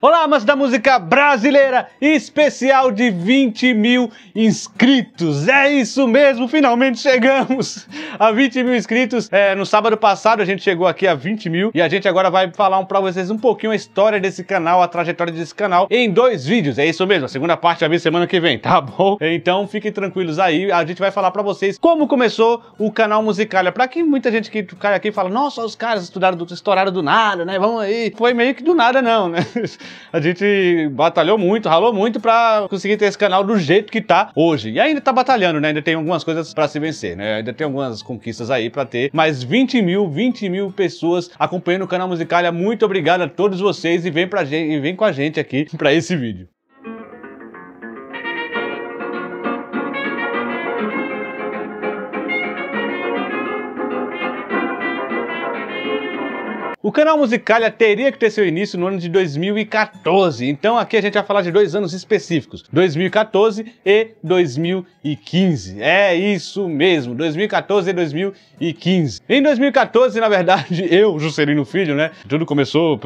Olá, amantes da música brasileira, especial de 20 mil inscritos. É isso mesmo, finalmente chegamos a 20 mil inscritos. No sábado passado a gente chegou aqui a 20 mil e a gente agora vai falar pra vocês um pouquinho a história desse canal, a trajetória desse canal em 2 vídeos. É isso mesmo, a segunda parte vai vir semana que vem, tá bom? Então fiquem tranquilos aí, a gente vai falar pra vocês como começou o canal Musicalha. Pra que muita gente que cai aqui fala, nossa, os caras estouraram do nada, né? Vamos aí. Foi meio que do nada não, né? A gente batalhou muito, ralou muito pra conseguir ter esse canal do jeito que tá hoje. E ainda tá batalhando, né? Ainda tem algumas coisas pra se vencer, né? Ainda tem algumas conquistas aí pra ter. Mas 20 mil pessoas acompanhando o canal Musicalha. Muito obrigado a todos vocês e vem com a gente aqui pra esse vídeo. O canal Musicalha teria que ter seu início no ano de 2014, então aqui a gente vai falar de 2 anos específicos, 2014 e 2015, é isso mesmo, 2014 e 2015. Em 2014, na verdade, eu, Juscelino Filho, né, tudo começou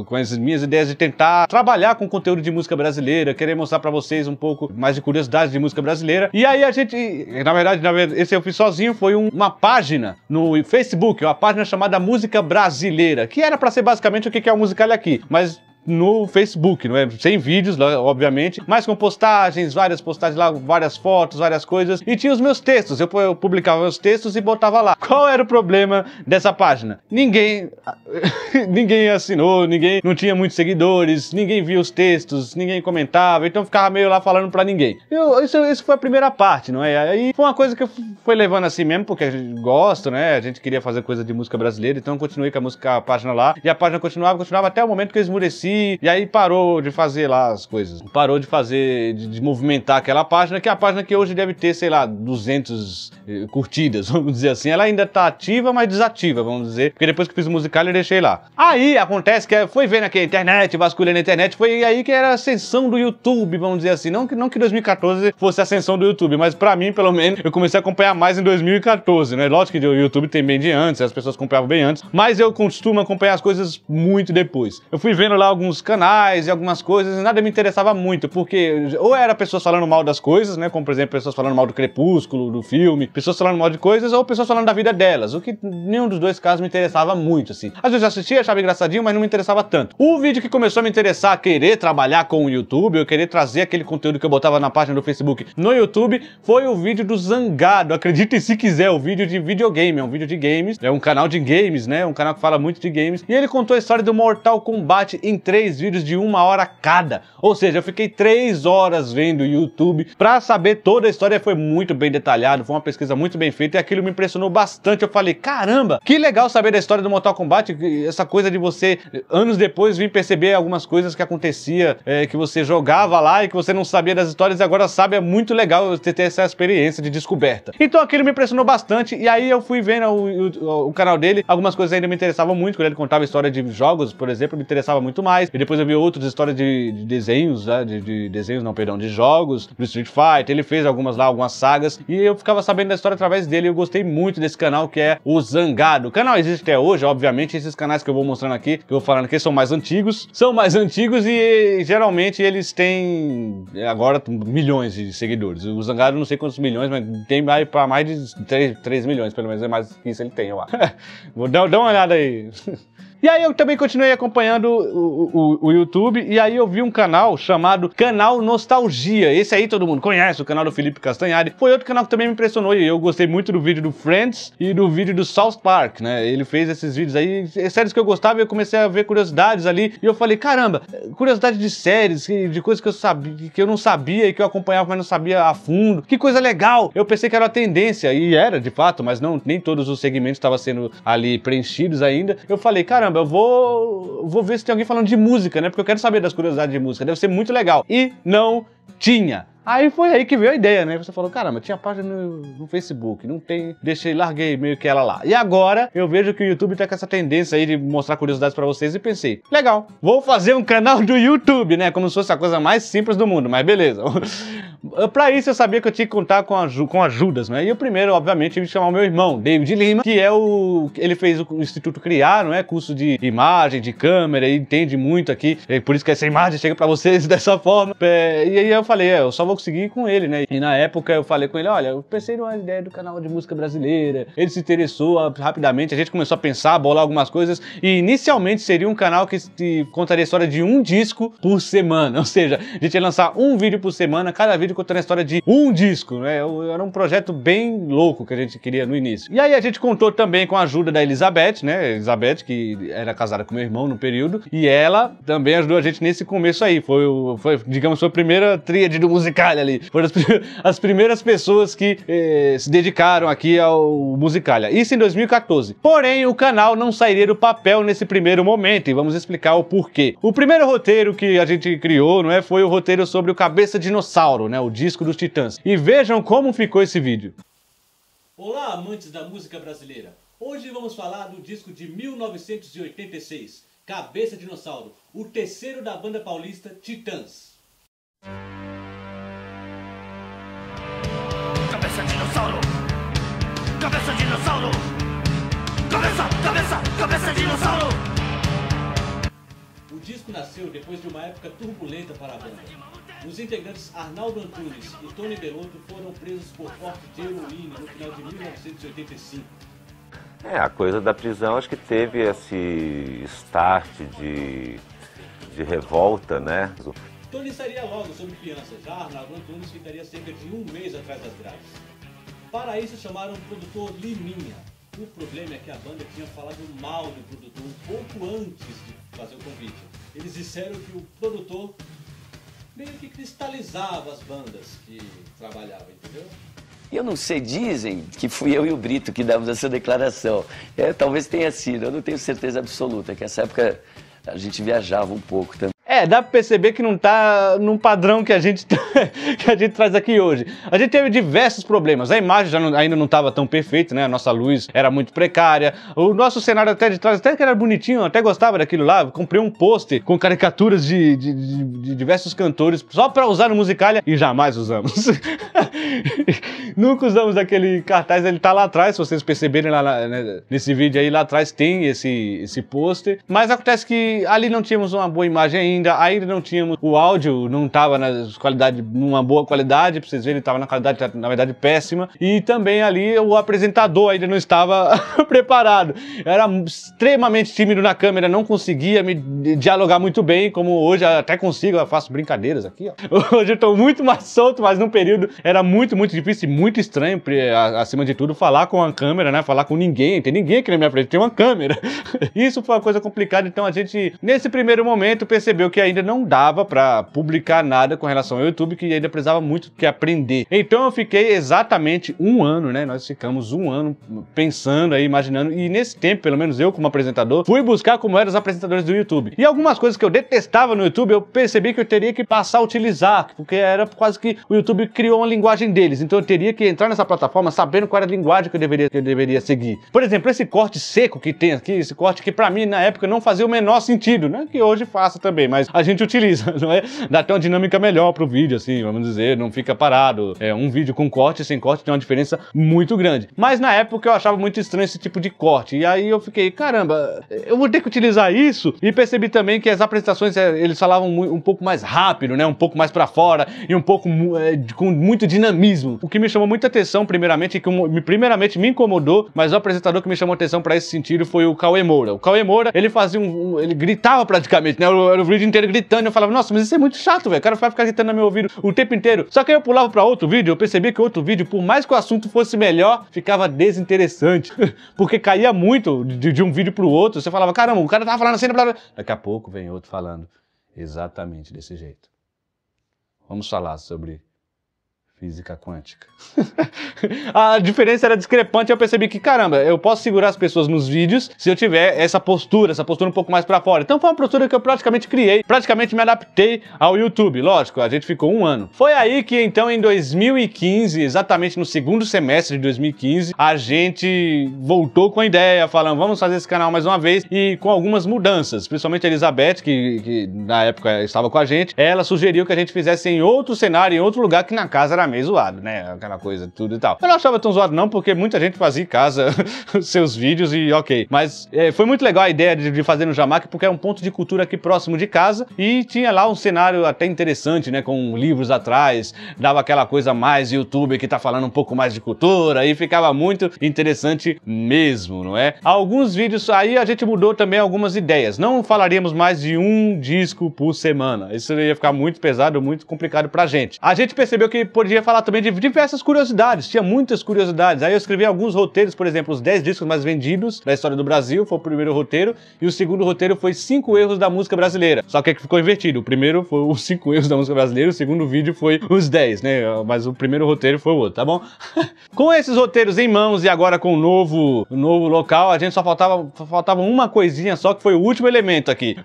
com as minhas ideias de tentar trabalhar com conteúdo de música brasileira, querer mostrar pra vocês um pouco mais de curiosidades de música brasileira, e aí a gente, na verdade, esse eu fiz sozinho, foi uma página no Facebook, uma página chamada Música Brasileira, que era pra ser basicamente o que é o Musicalha aqui, mas no Facebook, não é? Sem vídeos, obviamente, mas com postagens, várias postagens lá, várias fotos, várias coisas, e tinha os meus textos, eu publicava meus textos e botava lá. Qual era o problema dessa página? Ninguém assinou, não tinha muitos seguidores, ninguém via os textos, ninguém comentava, então ficava meio lá falando pra ninguém. Isso foi a primeira parte, não é? Aí foi uma coisa que eu fui levando assim mesmo, porque a gente gosta, né? A gente queria fazer coisa de música brasileira, então eu continuei com a página lá, e a página continuava até o momento que eu esmureci. E aí parou de fazer lá as coisas, parou de fazer, de movimentar aquela página, que é a página que hoje deve ter, sei lá, 200 curtidas, vamos dizer assim. Ela ainda tá ativa, mas desativa, vamos dizer, porque depois que fiz o Musicalha eu deixei lá. Aí acontece que foi vendo aqui a internet, vasculhando a internet, foi aí que era a ascensão do YouTube, vamos dizer assim. Não que 2014 fosse a ascensão do YouTube, mas pra mim, pelo menos, eu comecei a acompanhar mais em 2014, né? Lógico que o YouTube tem bem de antes, as pessoas acompanhavam bem antes, mas eu costumo acompanhar as coisas muito depois. Eu fui vendo lá alguns canais e algumas coisas e nada me interessava muito, porque ou era pessoas falando mal das coisas, né, como por exemplo pessoas falando mal do Crepúsculo, do filme, pessoas falando mal de coisas, ou pessoas falando da vida delas, o que nenhum dos dois casos me interessava muito, assim. Às vezes eu assistia, achava engraçadinho, mas não me interessava tanto. O vídeo que começou a me interessar, a querer trabalhar com o YouTube, eu querer trazer aquele conteúdo que eu botava na página do Facebook no YouTube, foi o vídeo do Zangado, acreditem se quiser, o vídeo de videogame, é um vídeo de games, é um canal de games, né, um canal que fala muito de games, e ele contou a história do Mortal Kombat em 3 vídeos de 1 hora cada. Ou seja, eu fiquei 3 horas vendo YouTube pra saber toda a história. Foi muito bem detalhado, foi uma pesquisa muito bem feita e aquilo me impressionou bastante. Eu falei, caramba, que legal saber da história do Mortal Kombat, essa coisa de você, anos depois, vir perceber algumas coisas que acontecia, que você jogava lá e que você não sabia das histórias e agora sabe. É muito legal ter essa experiência de descoberta. Então aquilo me impressionou bastante e aí eu fui vendo o canal dele, algumas coisas ainda me interessavam muito, quando ele contava história de jogos, por exemplo, me interessava muito mais. E depois eu vi outras histórias de desenhos, né? De jogos, do Street Fighter. Ele fez algumas sagas, e eu ficava sabendo da história através dele. Eu gostei muito desse canal, que é o Zangado. O canal existe até hoje, obviamente. Esses canais que eu vou mostrando aqui, que eu vou falando aqui, são mais antigos e geralmente eles têm agora milhões de seguidores. O Zangado não sei quantos milhões, mas tem para mais de 3 milhões, pelo menos é mais que isso ele tem, eu acho. Dá uma olhada aí. E aí eu também continuei acompanhando o YouTube, e aí eu vi um canal chamado Canal Nostalgia. Esse aí todo mundo conhece, o canal do Felipe Castanhari. Foi outro canal que também me impressionou, e eu gostei muito do vídeo do Friends e do vídeo do South Park, né? Ele fez esses vídeos aí, séries que eu gostava, e eu comecei a ver curiosidades ali, e eu falei, caramba, curiosidade de séries, de coisas que eu sabia, que eu não sabia e que eu acompanhava, mas não sabia a fundo. Que coisa legal! Eu pensei que era uma tendência, e era de fato, mas nem todos os segmentos estavam sendo ali preenchidos ainda. Eu falei, caramba, eu vou ver se tem alguém falando de música, né? Porque eu quero saber das curiosidades de música, deve ser muito legal. E não tinha. Aí foi aí que veio a ideia, né? Você falou, caramba, tinha página no Facebook, não tem, larguei meio que ela lá. E agora eu vejo que o YouTube tá com essa tendência aí de mostrar curiosidades pra vocês e pensei, legal, vou fazer um canal do YouTube, né? Como se fosse a coisa mais simples do mundo, mas beleza. Pra isso eu sabia que eu tinha que contar com ajudas, né? E o primeiro, obviamente, tive que chamar o meu irmão, David Lima, que é ele fez o Instituto Criar, não é? Curso de imagem, de câmera, e entende muito aqui, é por isso que essa imagem chega pra vocês dessa forma. E aí eu falei, eu só vou conseguir com ele, né? E na época eu falei com ele, olha, eu pensei numa ideia do canal de música brasileira, ele se interessou rapidamente, a gente começou a pensar, a bolar algumas coisas, e inicialmente seria um canal que contaria a história de um disco por semana, ou seja, a gente ia lançar um vídeo por semana, cada vídeo contando a história de um disco, né? Era um projeto bem louco que a gente queria no início. E aí a gente contou também com a ajuda da Elizabeth, né? Elizabeth, que era casada com meu irmão no período, e ela também ajudou a gente nesse começo aí, digamos, foi a primeira tríade do Musical.ly ali, foram as primeiras pessoas que se dedicaram aqui ao Musical.ly, isso em 2014. Porém, o canal não sairia do papel nesse primeiro momento, e vamos explicar o porquê. O primeiro roteiro que a gente criou, não é, foi o roteiro sobre o Cabeça Dinossauro, né, o disco dos Titãs. E vejam como ficou esse vídeo. Olá, amantes da música brasileira. Hoje vamos falar do disco de 1986, Cabeça Dinossauro, o terceiro da banda paulista Titãs. Cabeça dinossauro! Cabeça dinossauro! Cabeça dinossauro! O disco nasceu depois de uma época turbulenta para a banda. Os integrantes Arnaldo Antunes e Tony Bellotto foram presos por porte de heroína no final de 1985. A coisa da prisão acho que teve esse start de revolta, né? Tony sairia logo sob fiança, já Arnaldo Antunes ficaria cerca de um mês atrás das grades. Para isso chamaram o produtor Liminha. O problema é que a banda tinha falado mal do produtor um pouco antes de fazer o convite. Eles disseram que o produtor meio que cristalizava as bandas que trabalhavam, entendeu? Eu não sei, dizem que fui eu e o Brito que damos essa declaração. Talvez tenha sido, eu não tenho certeza absoluta, que nessa época a gente viajava um pouco também. Dá pra perceber que não tá num padrão que a gente traz aqui hoje. A gente teve diversos problemas. A imagem ainda não estava tão perfeita, né? A nossa luz era muito precária. O nosso cenário até de trás, até que era bonitinho, eu até gostava daquilo lá. Eu comprei um pôster com caricaturas de diversos cantores só pra usar no Musical.ly e jamais usamos. Nunca usamos aquele cartaz, ele tá lá atrás, se vocês perceberem lá nesse vídeo aí, lá atrás tem esse pôster. Mas acontece que ali não tínhamos uma boa imagem ainda não tínhamos, o áudio não estava numa boa qualidade, pra vocês verem, ele estava na qualidade, na verdade, péssima, e também ali o apresentador ainda não estava preparado, era extremamente tímido na câmera, não conseguia me dialogar muito bem, como hoje até consigo, eu faço brincadeiras aqui, ó. Hoje eu estou muito mais solto, mas num período era muito difícil e muito estranho, acima de tudo, falar com a câmera, né, falar com ninguém, tem ninguém aqui na minha frente, tem uma câmera. Isso foi uma coisa complicada, então a gente, nesse primeiro momento, percebeu que ainda não dava pra publicar nada com relação ao YouTube, que ainda precisava muito que aprender. Então eu fiquei exatamente um ano, né? Nós ficamos um ano pensando aí, imaginando, e nesse tempo, pelo menos eu como apresentador, fui buscar como eram os apresentadores do YouTube. E algumas coisas que eu detestava no YouTube, eu percebi que eu teria que passar a utilizar, porque era quase que o YouTube criou uma linguagem deles, então eu teria que entrar nessa plataforma sabendo qual era a linguagem que eu deveria seguir. Por exemplo, esse corte seco que tem aqui, esse corte que pra mim na época não fazia o menor sentido, né? Que hoje faça também, mas a gente utiliza, não é? Dá até uma dinâmica melhor pro vídeo, assim, vamos dizer, não fica parado. Um vídeo com corte e sem corte tem uma diferença muito grande. Mas na época eu achava muito estranho esse tipo de corte, e aí eu fiquei, caramba, eu vou ter que utilizar isso, e percebi também que as apresentações, eles falavam um pouco mais rápido, né? Um pouco mais pra fora, e um pouco com muito dinamismo. O que me chamou muita atenção, primeiramente, primeiramente me incomodou, mas o apresentador que me chamou atenção pra esse sentido foi o Cauê Moura. O Cauê Moura, ele fazia ele gritava praticamente, né? O vídeo inteiro gritando, eu falava, nossa, mas isso é muito chato, velho, o cara vai ficar gritando no meu ouvido o tempo inteiro. Só que aí eu pulava pra outro vídeo, eu percebi que o outro vídeo, por mais que o assunto fosse melhor, ficava desinteressante, porque caía muito de um vídeo pro outro, você falava, caramba, o cara tava falando assim, blá, blá. Daqui a pouco vem outro falando exatamente desse jeito. Vamos falar sobre Física quântica. A diferença era discrepante e eu percebi que, caramba, eu posso segurar as pessoas nos vídeos se eu tiver essa postura um pouco mais pra fora. Então foi uma postura que eu praticamente criei, praticamente me adaptei ao YouTube. Lógico, a gente ficou um ano. Foi aí que então em 2015, exatamente no segundo semestre de 2015, a gente voltou com a ideia, falando, vamos fazer esse canal mais uma vez e com algumas mudanças. Principalmente a Elizabeth, que na época estava com a gente, ela sugeriu que a gente fizesse em outro cenário, em outro lugar, que na casa era meio zoado, né? Aquela coisa, tudo e tal. Eu não achava tão zoado não, porque muita gente fazia em casa seus vídeos e ok. Mas foi muito legal a ideia de fazer no Jamaq, porque é um ponto de cultura aqui próximo de casa e tinha lá um cenário até interessante, né? Com livros atrás, dava aquela coisa mais youtuber que tá falando um pouco mais de cultura e ficava muito interessante mesmo, não é? Alguns vídeos aí a gente mudou também algumas ideias. Não falaríamos mais de um disco por semana. Isso ia ficar muito pesado, muito complicado pra gente. A gente percebeu que podia falar também de diversas curiosidades, tinha muitas curiosidades. Aí eu escrevi alguns roteiros, por exemplo, os 10 discos mais vendidos da história do Brasil, foi o primeiro roteiro, e o segundo roteiro foi 5 erros da música brasileira. Só que ficou invertido, o primeiro foi os 5 erros da música brasileira, o segundo vídeo foi os 10, né? Mas o primeiro roteiro foi o outro, tá bom? Com esses roteiros em mãos e agora com o novo local, a gente só faltava uma coisinha só, que foi o último elemento aqui.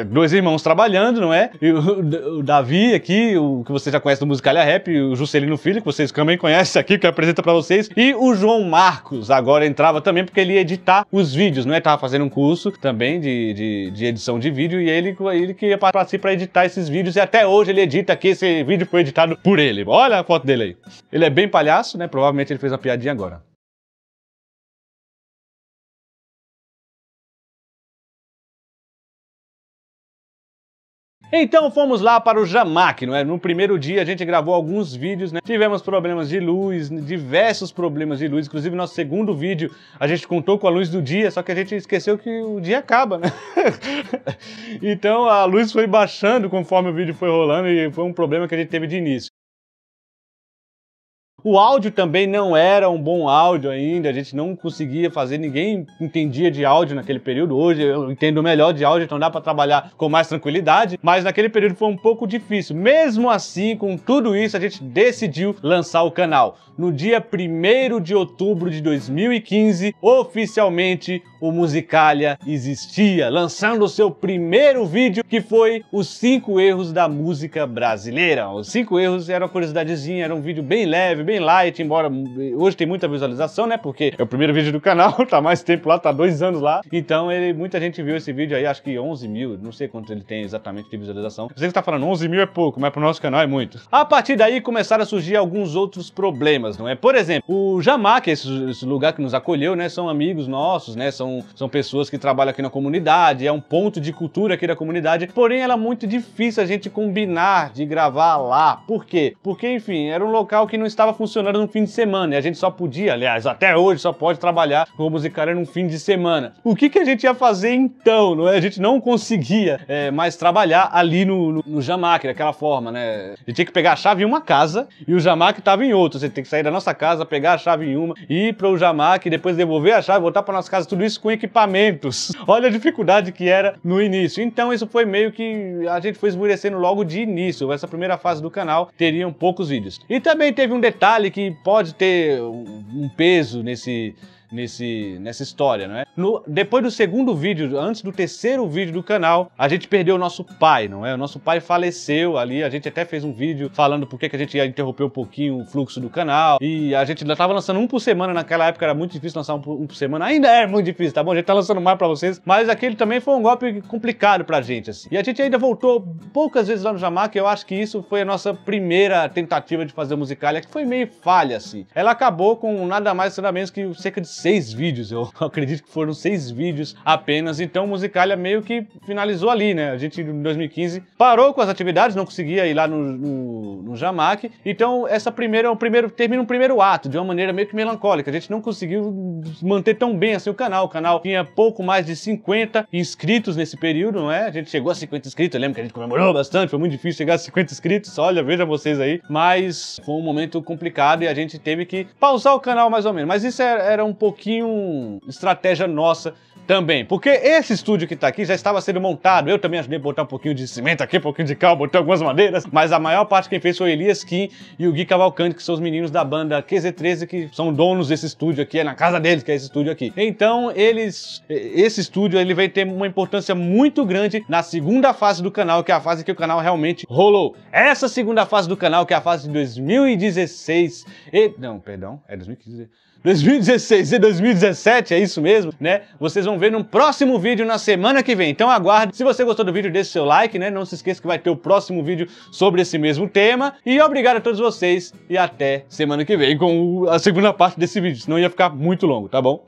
2 irmãos trabalhando, não é? E o Davi aqui, o que você já conhece do Musicalha Rap, o Juscelino Filho, que vocês também conhecem aqui, que apresenta pra vocês, e o João Marcos agora entrava também porque ele ia editar os vídeos, não é? Tava fazendo um curso também de edição de vídeo e ele que ia partir pra editar esses vídeos e até hoje ele edita aqui, esse vídeo foi editado por ele. Olha a foto dele aí. Ele é bem palhaço, né? Provavelmente ele fez uma piadinha agora. Então fomos lá para o Jamaq, não é? No primeiro dia a gente gravou alguns vídeos, né? Tivemos problemas de luz, diversos problemas de luz, inclusive no nosso segundo vídeo a gente contou com a luz do dia, só que a gente esqueceu que o dia acaba, né? Então a luz foi baixando conforme o vídeo foi rolando e foi um problema que a gente teve de início. O áudio também não era um bom áudio ainda, a gente não conseguia fazer, ninguém entendia de áudio naquele período. Hoje eu entendo melhor de áudio, então dá para trabalhar com mais tranquilidade, mas naquele período foi um pouco difícil. Mesmo assim, com tudo isso, a gente decidiu lançar o canal. No dia 1º de outubro de 2015, oficialmente o Musicalha existia, lançando o seu primeiro vídeo, que foi os 5 erros da música brasileira. Os 5 erros era uma curiosidadezinha, era um vídeo bem leve, bem light, embora hoje tem muita visualização, né? Porque é o primeiro vídeo do canal, tá mais tempo lá, tá 2 anos lá. Então muita gente viu esse vídeo aí, acho que 11 mil, não sei quanto ele tem exatamente de visualização. Eu sei que você tá falando 11 mil é pouco, mas pro nosso canal é muito. A partir daí começaram a surgir alguns outros problemas, não é? Por exemplo, o Jamaq, esse lugar que nos acolheu, né? São amigos nossos, né? São pessoas que trabalham aqui na comunidade, é um ponto de cultura aqui da comunidade, porém era muito difícil a gente combinar de gravar lá. Por quê? Porque, enfim, era um local que não estava funcionando no fim de semana, e a gente só podia, aliás, até hoje só pode trabalhar com o Musicalha num fim de semana. O que a gente ia fazer então, não é? A gente não conseguia mais trabalhar ali no Jamaq, daquela forma, né? A gente tinha que pegar a chave em uma casa e o Jamaq estava em outra. Você tem que sair da nossa casa, pegar a chave em uma, ir para o Jamaq, depois devolver a chave, voltar para nossa casa, tudo isso com equipamentos. Olha a dificuldade que era no início. Então isso foi meio que a gente foi esmurecendo logo de início. Essa primeira fase do canal teriam poucos vídeos. E também teve um detalhe que pode ter um peso nessa história, não é? Depois do segundo vídeo, antes do terceiro vídeo do canal, a gente perdeu o nosso pai, não é? O nosso pai faleceu ali, a gente até fez um vídeo falando por que a gente ia interromper um pouquinho o fluxo do canal, e a gente tava lançando um por semana, naquela época era muito difícil lançar um por semana, ainda é muito difícil, tá bom? A gente tá lançando mais pra vocês, mas aquele também foi um golpe complicado pra gente, assim. E a gente ainda voltou poucas vezes lá no Jamaq, eu acho que isso foi a nossa primeira tentativa de fazer Musicalha, que foi meio falha, assim. Ela acabou com nada mais, nada menos que cerca de 6 vídeos, eu acredito que foram 6 vídeos apenas, então o Musicalha meio que finalizou ali, né? A gente em 2015 parou com as atividades, não conseguia ir lá no Jamaq, então termina um primeiro ato de uma maneira meio que melancólica. A gente não conseguiu manter tão bem assim o canal tinha pouco mais de 50 inscritos nesse período, não é? A gente chegou a 50 inscritos, eu lembro que a gente comemorou bastante, foi muito difícil chegar a 50 inscritos, olha, veja vocês aí, mas foi um momento complicado e a gente teve que pausar o canal mais ou menos, mas isso era um pouquinho estratégia nossa também, porque esse estúdio que tá aqui já estava sendo montado, eu também ajudei a botar um pouquinho de cimento aqui, um pouquinho de cal, botei algumas madeiras, mas a maior parte quem fez foi o Elias Kim e o Gui Cavalcante, que são os meninos da banda QZ13, que são donos desse estúdio aqui, é na casa deles que é esse estúdio aqui. Então, esse estúdio, ele vai ter uma importância muito grande na segunda fase do canal, que é a fase que o canal realmente rolou. Essa segunda fase do canal, que é a fase de 2016 e... Não, perdão, é 2015... 2016 e 2017, é isso mesmo, né? Vocês vão ver no próximo vídeo na semana que vem. Então aguarde. Se você gostou do vídeo, deixe seu like, né? Não se esqueça que vai ter o próximo vídeo sobre esse mesmo tema. E obrigado a todos vocês e até semana que vem com a segunda parte desse vídeo, senão ia ficar muito longo, tá bom?